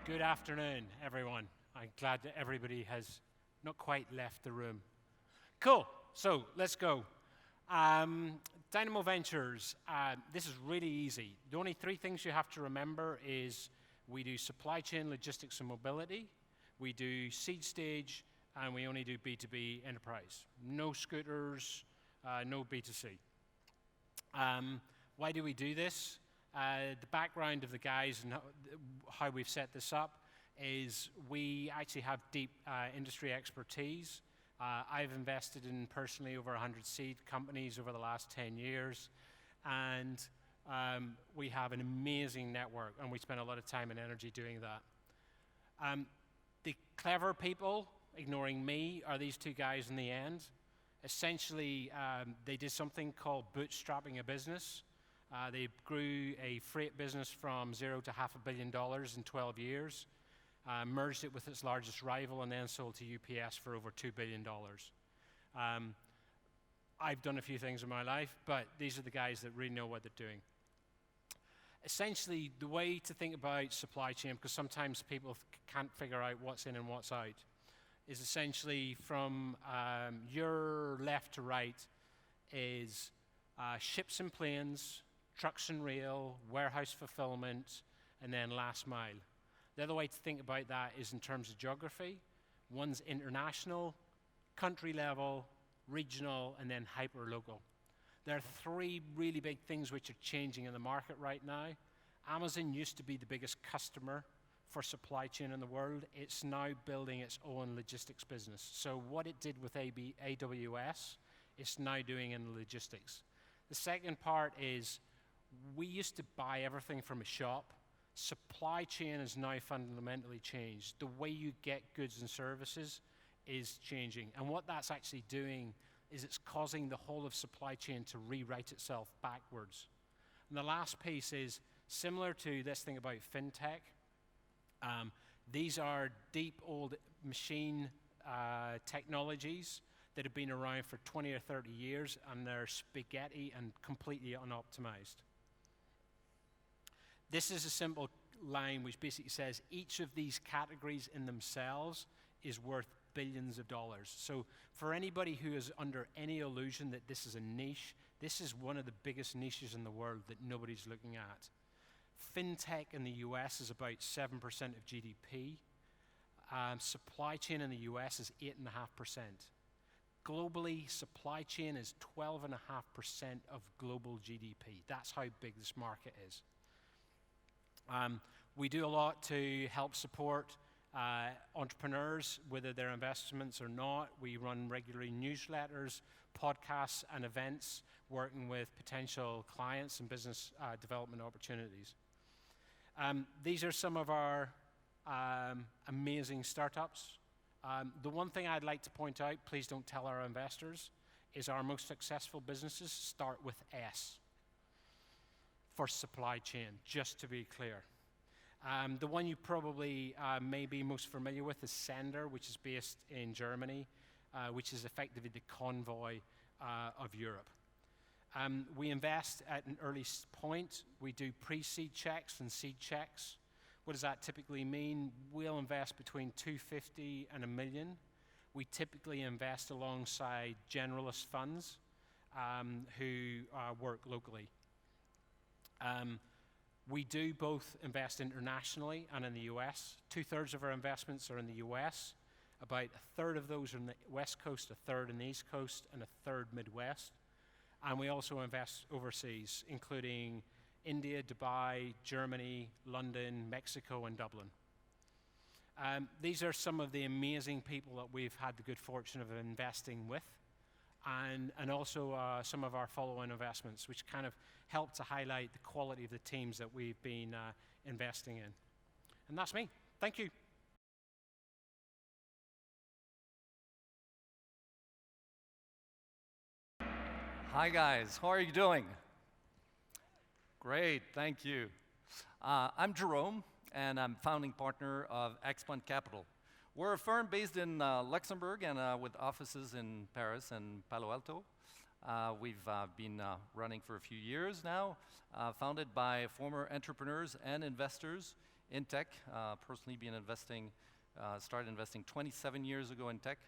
Good afternoon, everyone. I'm glad that everybody has not quite left the room. Cool, so let's go. Dynamo Ventures, this is really easy. The only three things you have to remember is we do supply chain, logistics, and mobility. We do seed stage, and we only do B2B enterprise. No scooters, no B2C. Why do we do this? The background of the guys and how we've set this up is we actually have deep industry expertise. I've invested in personally over 100 seed companies over the last 10 years, and we have an amazing network, and we spend a lot of time and energy doing that. The clever people, ignoring me, are these two guys in the end. Essentially, they did something called bootstrapping a business. They grew a freight business from zero to $500 million in 12 years, merged it with its largest rival, and then sold to UPS for over $2 billion. I've done a few things in my life, but these are the guys that really know what they're doing. Essentially, the way to think about supply chain, because sometimes people can't figure out what's in and what's out, is essentially from your left to right is ships and planes, trucks and rail, warehouse fulfillment, and then last mile. The other way to think about that is in terms of geography. One's international, country level, regional, and then hyper-local. There are three really big things which are changing in the market right now. Amazon used to be the biggest customer for supply chain in the world. It's now building its own logistics business. So what it did with AWS, it's now doing in logistics. The second part is we used to buy everything from a shop. Supply chain has now fundamentally changed. The way you get goods and services is changing. And what that's actually doing is it's causing the whole of supply chain to rewrite itself backwards. And the last piece is similar to this thing about fintech. These are deep old machine technologies that have been around for 20 or 30 years, and they're spaghetti and completely unoptimized. This is a simple line which basically says each of these categories in themselves is worth billions of dollars. So for anybody who is under any illusion that this is a niche, this is one of the biggest niches in the world that nobody's looking at. Fintech in the US is about 7% of GDP. Supply chain in the US is 8.5%. Globally, supply chain is 12.5% of global GDP. That's how big this market is. We do a lot to help support entrepreneurs, whether they're investments or not. We run regularly newsletters, podcasts, and events working with potential clients and business development opportunities. These are some of our amazing startups. The one thing I'd like to point out, please don't tell our investors, is our most successful businesses start with S for supply chain, just to be clear. The one you probably may be most familiar with is Sender, which is based in Germany, which is effectively the Convoy of Europe. We invest at an early point. We do pre-seed checks and seed checks. What does that typically mean? We'll invest between $250,000 and $1 million. We typically invest alongside generalist funds who work locally. We do both invest internationally and in the US. 2/3 of our investments are in the US. About 1/3 of those are in the West Coast, 1/3 in the East Coast, and 1/3 Midwest. And we also invest overseas, including India, Dubai, Germany, London, Mexico, and Dublin. These are some of the amazing people that we've had the good fortune of investing with, and also some of our follow-on investments, which kind of help to highlight the quality of the teams that we've been investing in. And that's me. Thank you. Hi guys, how are you doing? Great, thank you. I'm Jerome, and I'm founding partner of Expand Capital. We're a firm based in Luxembourg and with offices in Paris and Palo Alto. We've been running for a few years now, founded by former entrepreneurs and investors in tech. Personally been investing, started investing 27 years ago in tech.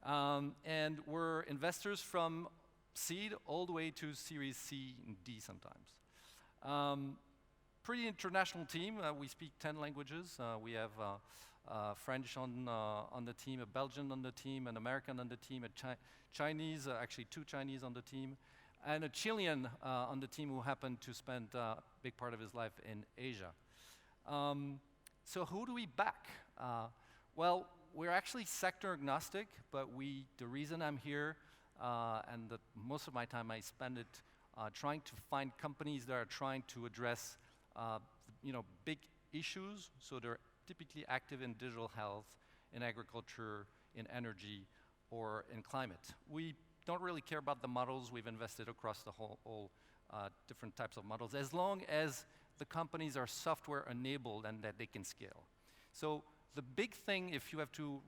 And we're investors from seed all the way to Series C and D sometimes. Pretty international team. We speak 10 languages. We have French on the team, a Belgian on the team, an American on the team, a Chinese, actually 2 Chinese on the team, and a Chilean on the team who happened to spend a big part of his life in Asia. So who do we back? Well, we're actually sector agnostic, but the reason I'm here, and most of my time I spend it trying to find companies that are trying to address big issues. So they're typically active in digital health, in agriculture, in energy, or in climate. We don't really care about the models. We've invested across the whole different types of models, as long as the companies are software enabled and that they can scale. So the big thing, if you have to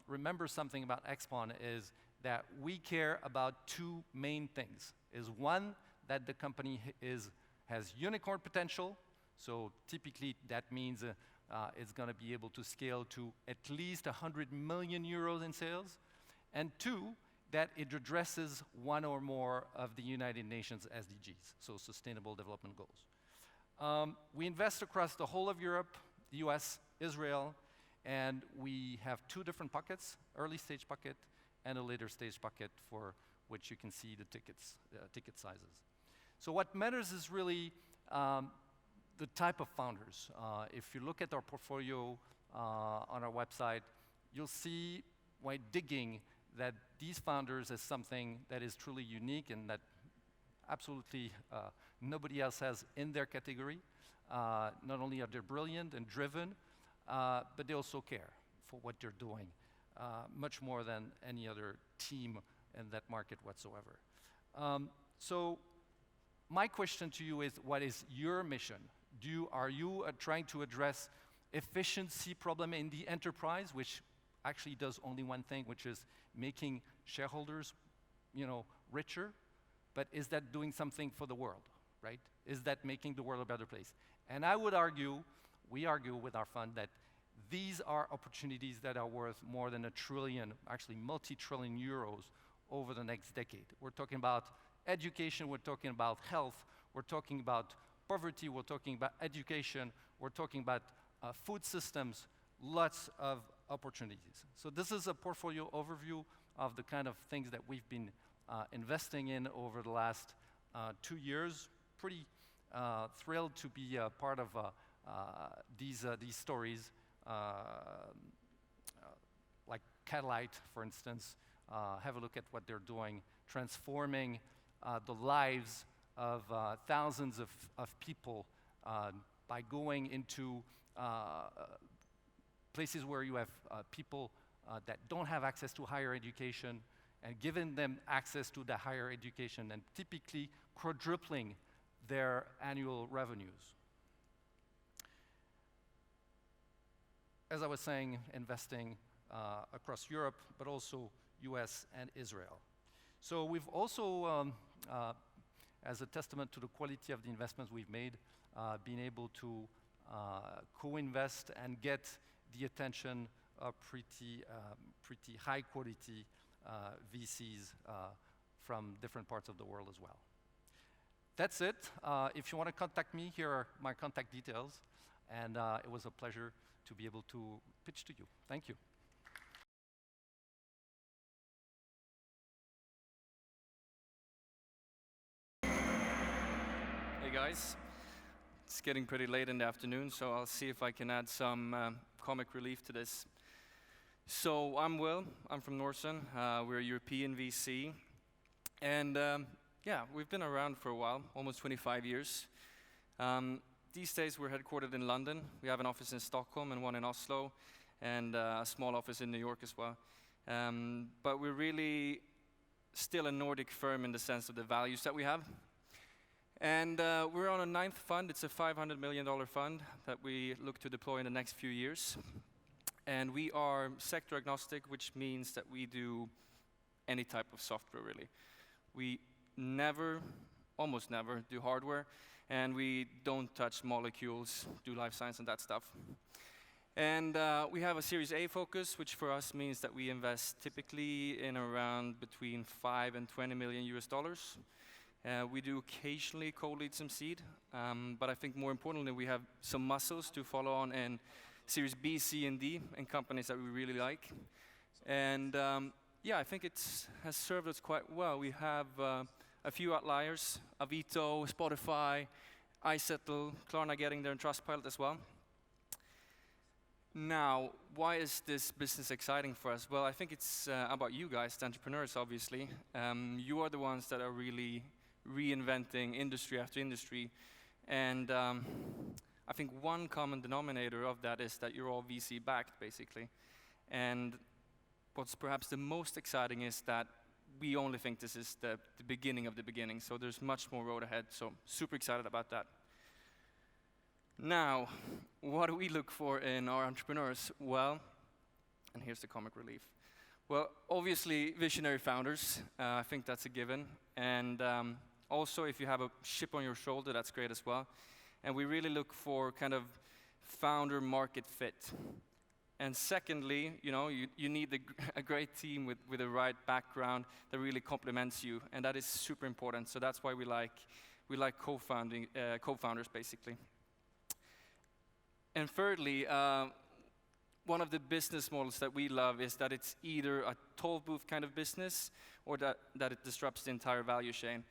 remember something about Expon, is that we care about 2 main things. Is one, that the company has unicorn potential. So typically that means it's going to be able to scale to at least 100 million euros in sales. And 2, that it addresses one or more of the United Nations SDGs, so Sustainable Development Goals. We invest across the whole of Europe, the US, Israel, and we have 2 different buckets, early stage bucket and a later stage bucket, for which you can see the ticket sizes. So what matters is really the type of founders. If you look at our portfolio on our website, you'll see, while digging, that these founders is something that is truly unique and that absolutely nobody else has in their category. Not only are they brilliant and driven, but they also care for what they're doing, much more than any other team in that market whatsoever. So my question to you is, what is your mission? Are you trying to address efficiency problem in the enterprise, which actually does only one thing, which is making shareholders, richer? But is that doing something for the world, right? Is that making the world a better place? And I would argue, we argue with our fund, that these are opportunities that are worth more than $1 trillion, actually multi-trillion euros over the next decade. We're talking about education, we're talking about health, we're talking about poverty, we're talking about education, we're talking about food systems, lots of opportunities. So this is a portfolio overview of the kind of things that we've been investing in over the last 2 years. Pretty thrilled to be a part of these stories, like Catalyte, for instance. Have a look at what they're doing, transforming the lives of thousands of people by going into places where you have people that don't have access to higher education, and giving them access to the higher education, and typically quadrupling their annual revenues. As I was saying, investing across Europe, but also US and Israel. So we've also, as a testament to the quality of the investments we've made, been able to co-invest and get the attention of pretty high quality VCs from different parts of the world as well. That's it. If you want to contact me, here are my contact details. And it was a pleasure to be able to pitch to you. Thank you. Hey guys, it's getting pretty late in the afternoon, so I'll see if I can add some comic relief to this. So I'm Will, I'm from Norson, we're a European VC, and yeah, we've been around for a while, almost 25 years. These days we're headquartered in London. We have an office in Stockholm and one in Oslo, and a small office in New York as well. But we're really still a Nordic firm in the sense of the values that we have. And we're on a 9th fund. It's a $500 million fund that we look to deploy in the next few years. And we are sector agnostic, which means that we do any type of software, really. We never almost never do hardware, and we don't touch molecules, do life science and that stuff. And we have a Series A focus, which for us means that we invest typically in around between 5 and 20 million US dollars. We do occasionally co-lead some seed, but I think more importantly, we have some muscles to follow on in Series B, C, and D, and companies that we really like. And yeah, I think it has served us quite well. We have a few outliers, Avito, Spotify, iSettle, Klarna getting there, and Trustpilot as well. Now, why is this business exciting for us? Well, I think it's about you guys, the entrepreneurs, obviously. You are the ones that are really reinventing industry after industry. And I think one common denominator of that is that you're all VC-backed, basically. And what's perhaps the most exciting is that we only think this is the beginning of the beginning. So there's much more road ahead. So super excited about that. Now, what do we look for in our entrepreneurs? Well, and here's the comic relief. Well, obviously, visionary founders. I think that's a given. And also, if you have a chip on your shoulder, that's great as well. And we really look for kind of founder market fit. And secondly, you need a great team with the right background that really complements you, and that is super important. So that's why we like co-founders, basically. And thirdly, one of the business models that we love is that it's either a toll booth kind of business or that it disrupts the entire value chain.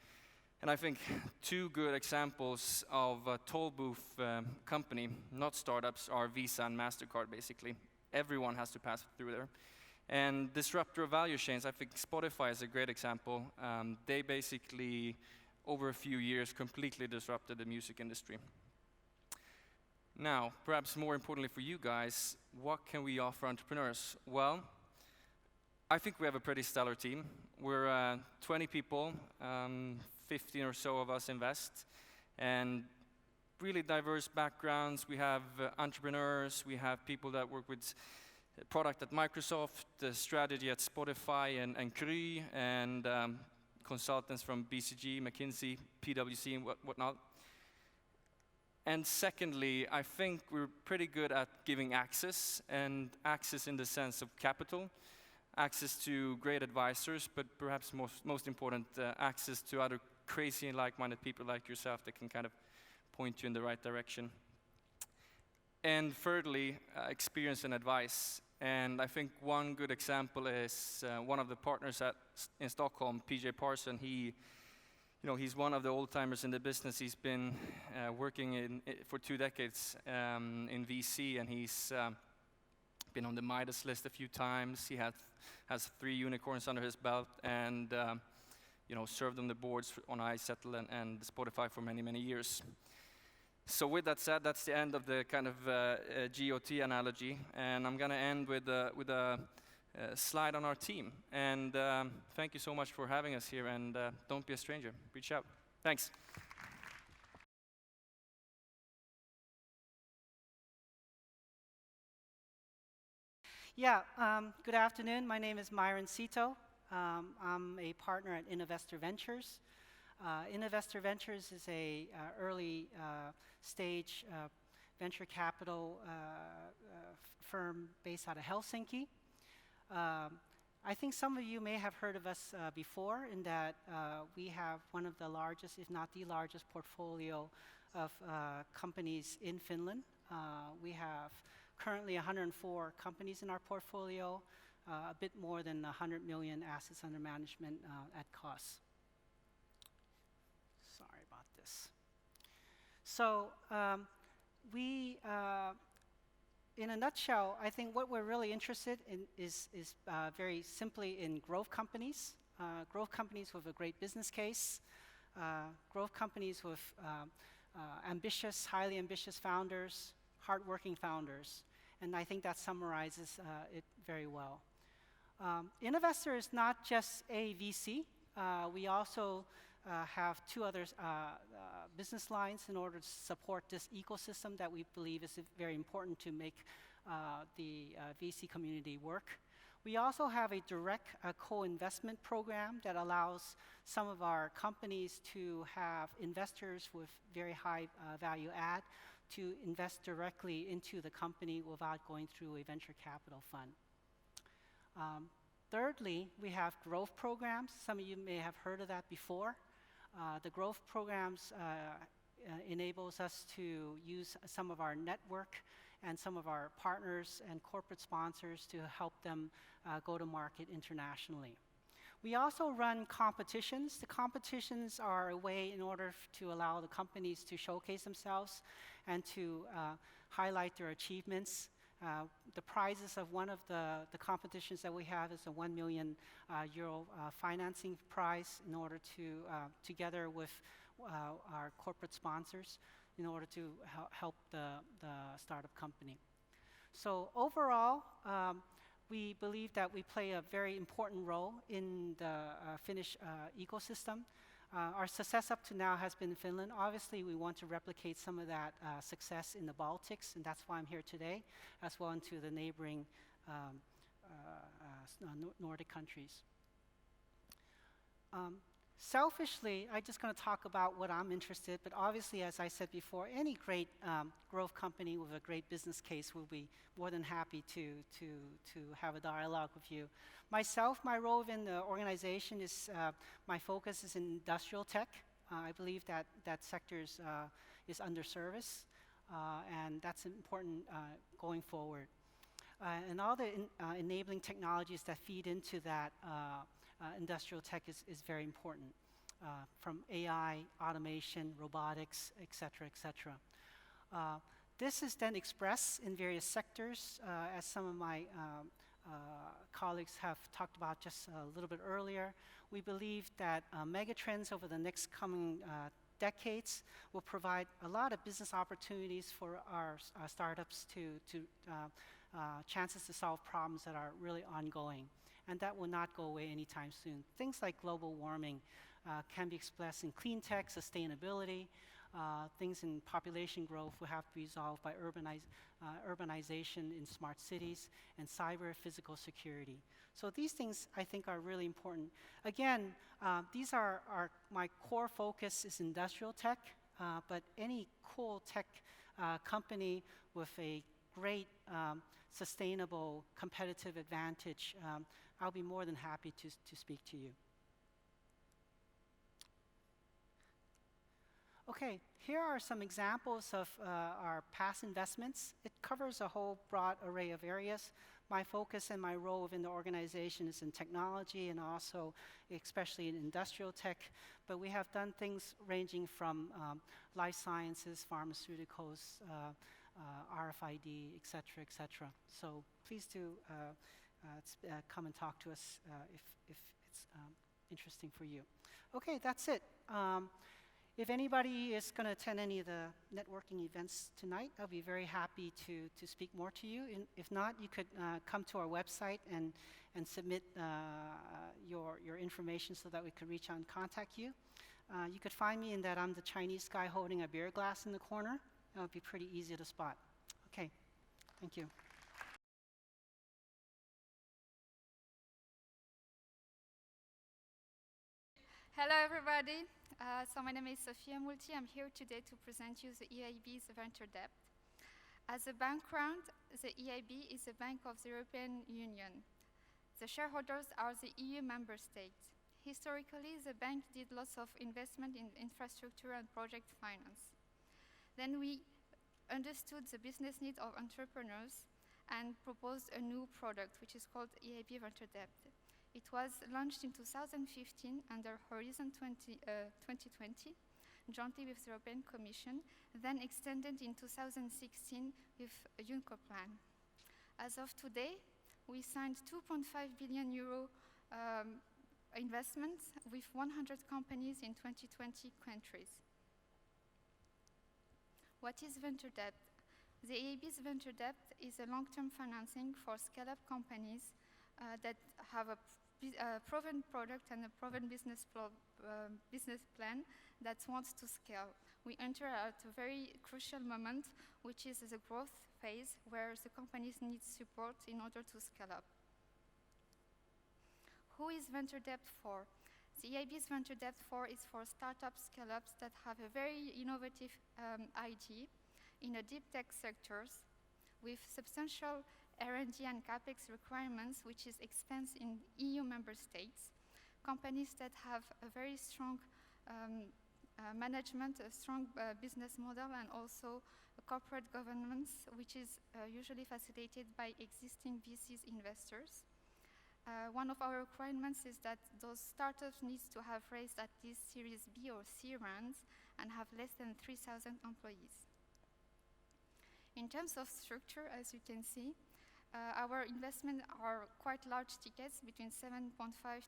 And I think two good examples of a toll booth company, not startups, are Visa and MasterCard, basically. Everyone has to pass through there. And disruptor of value chains, I think Spotify is a great example. They basically, over a few years, completely disrupted the music industry. Now, perhaps more importantly for you guys, what can we offer entrepreneurs? Well, I think we have a pretty stellar team. We're 20 people, 15 or so of us invest, and really diverse backgrounds. We have entrepreneurs, we have people that work with product at Microsoft, strategy at Spotify and Kry, and consultants from BCG, McKinsey, PwC, and whatnot. And secondly, I think we're pretty good at giving access, and access in the sense of capital, access to great advisors, but perhaps most important, access to other crazy and like-minded people like yourself that can kind of point you in the right direction. And thirdly, experience and advice. And I think one good example is one of the partners in Stockholm, PJ Parson. He's one of the old-timers in the business. He's been working for 2 decades in VC, and he's been on the Midas list a few times. He has 3 unicorns under his belt, and served on the boards on iSettle and Spotify for many, many years. So with that said, that's the end of the kind of GOT analogy, and I'm going to end with a slide on our team. And thank you so much for having us here, and don't be a stranger. Reach out. Thanks. Yeah, good afternoon. My name is Myron Cito. I'm a partner at Dynamo Ventures. Dynamo Ventures is a early stage venture capital firm based out of Helsinki. I think some of you may have heard of us before in that we have one of the largest, if not the largest, portfolio of companies in Finland. We have currently 104 companies in our portfolio, a bit more than 100 million assets under management at cost. Sorry about this. So in a nutshell, I think what we're really interested in is very simply in growth companies with a great business case, growth companies with ambitious, highly ambitious founders, hardworking founders, and I think that summarizes it very well. Innovestor is not just a VC. We also have 2 other business lines in order to support this ecosystem that we believe is very important to make the VC community work. We also have a direct co-investment program that allows some of our companies to have investors with very high value add to invest directly into the company without going through a venture capital fund. Thirdly, we have growth programs. Some of you may have heard of that before. The growth programs enables us to use some of our network and some of our partners and corporate sponsors to help them go to market internationally. We also run competitions. The competitions are a way in order to allow the companies to showcase themselves and to highlight their achievements. The prizes of one of the competitions that we have is a €1 million financing prize in order to, together with our corporate sponsors, in order to help the startup company. So overall, we believe that we play a very important role in the Finnish ecosystem. Our success up to now has been in Finland. Obviously, we want to replicate some of that success in the Baltics, and that's why I'm here today, as well into the neighboring Nordic countries. Selfishly, I'm just going to talk about what I'm interested in, but obviously, as I said before, any great growth company with a great business case will be more than happy to have a dialogue with you. Myself, my role in the organization is, my focus is in industrial tech. I believe that that sector is underserviced, and that's important going forward. And all the enabling technologies that feed into that industrial tech is very important, from AI, automation, robotics, et cetera. This is then expressed in various sectors, as some of my colleagues have talked about just a little bit earlier. We believe that megatrends over the next coming decades will provide a lot of business opportunities for our startups to chances to solve problems that are really ongoing. And that will not go away anytime soon. Things like global warming can be expressed in clean tech, sustainability. Things in population growth will have to be resolved by urbanization in smart cities and cyber physical security. So these things, I think, are really important. Again, these are my core focus is industrial tech, but any cool tech company with a great sustainable competitive advantage, I'll be more than happy to speak to you. Okay, here are some examples of our past investments. It covers a whole broad array of areas. My focus and my role within the organization is in technology and also especially in industrial tech, but we have done things ranging from life sciences, pharmaceuticals, RFID, et cetera. So please do come and talk to us if it's interesting for you. Okay, that's it. If anybody is going to attend any of the networking events tonight, I'll be very happy to speak more to you. And if not, you could come to our website and submit your information so that we could reach out and contact you. You could find me in that I'm the Chinese guy holding a beer glass in the corner. That would be pretty easy to spot. Okay, thank you. Hello, everybody. So my name is Sophia Multi. I'm here today to present you the EIB's venture debt. As a background, the EIB is a bank of the European Union. The shareholders are the EU member states. Historically, the bank did lots of investment in infrastructure and project finance. Then we understood the business needs of entrepreneurs and proposed a new product, which is called EIB Venture Debt. It was launched in 2015 under Horizon 2020, jointly with the European Commission, then extended in 2016 with a Juncker plan. As of today, we signed €2.5 billion investments with 100 companies in 20 countries. What is venture debt? The EIB's venture debt is a long-term financing for scale-up companies that have a proven product and a proven business plan that wants to scale. We enter at a very crucial moment, which is the growth phase, where the companies need support in order to scale up. who is venture debt for? The EIB's venture debt is for startups, scale-ups that have a very innovative idea in a deep tech sectors with substantial R&D and CapEx requirements, which is expense in EU member states. Companies that have a very strong management, a strong business model, and also a corporate governance, which is usually facilitated by existing VCs investors. One of our requirements is that those startups need to have raised at least Series B or C rounds and have less than 3,000 employees. In terms of structure, as you can see, our investments are quite large tickets, between 7.5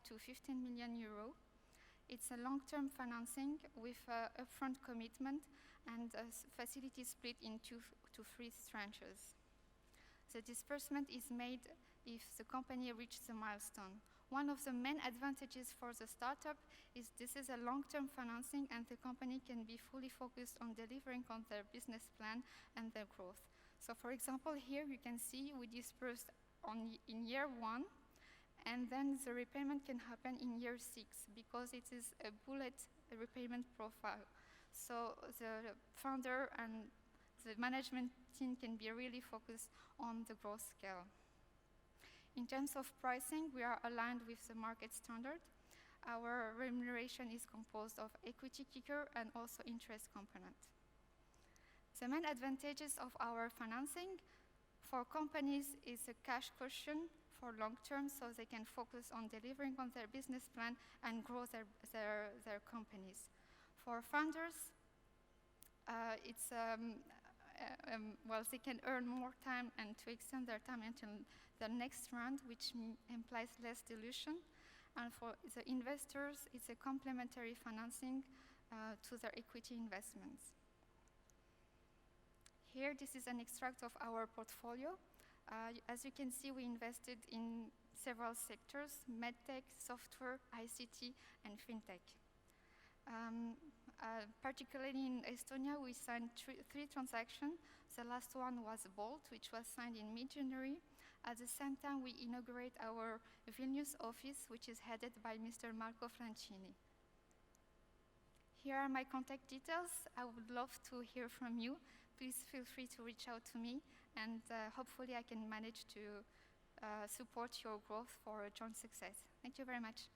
to 15 million euro. It's a long-term financing with upfront commitment and a facility split in 2 to 3 tranches. The disbursement is made if the company reaches a milestone. One of the main advantages for the startup is this is a long-term financing and the company can be fully focused on delivering on their business plan and their growth. So for example, here you can see we dispersed in year 1, and then the repayment can happen in year 6 because it is a bullet repayment profile. So the founder and the management team can be really focused on the growth scale. In terms of pricing, we are aligned with the market standard. Our remuneration is composed of equity kicker and also interest component. The main advantages of our financing for companies is a cash cushion for long term, so they can focus on delivering on their business plan and grow their companies. For founders, well, they can earn more time and to extend their time until the next round, which implies less dilution. And for the investors, it's a complementary financing to their equity investments. Here, this is an extract of our portfolio. As you can see, we invested in several sectors: medtech, software, ICT, and fintech. Particularly in Estonia, we signed 3 transactions. The last one was Bolt, which was signed in mid-January. At the same time, we inaugurate our Vilnius office, which is headed by Mr. Marco Francini. Here are my contact details. I would love to hear from you. Please feel free to reach out to me, and hopefully I can manage to support your growth for a joint success. Thank you very much.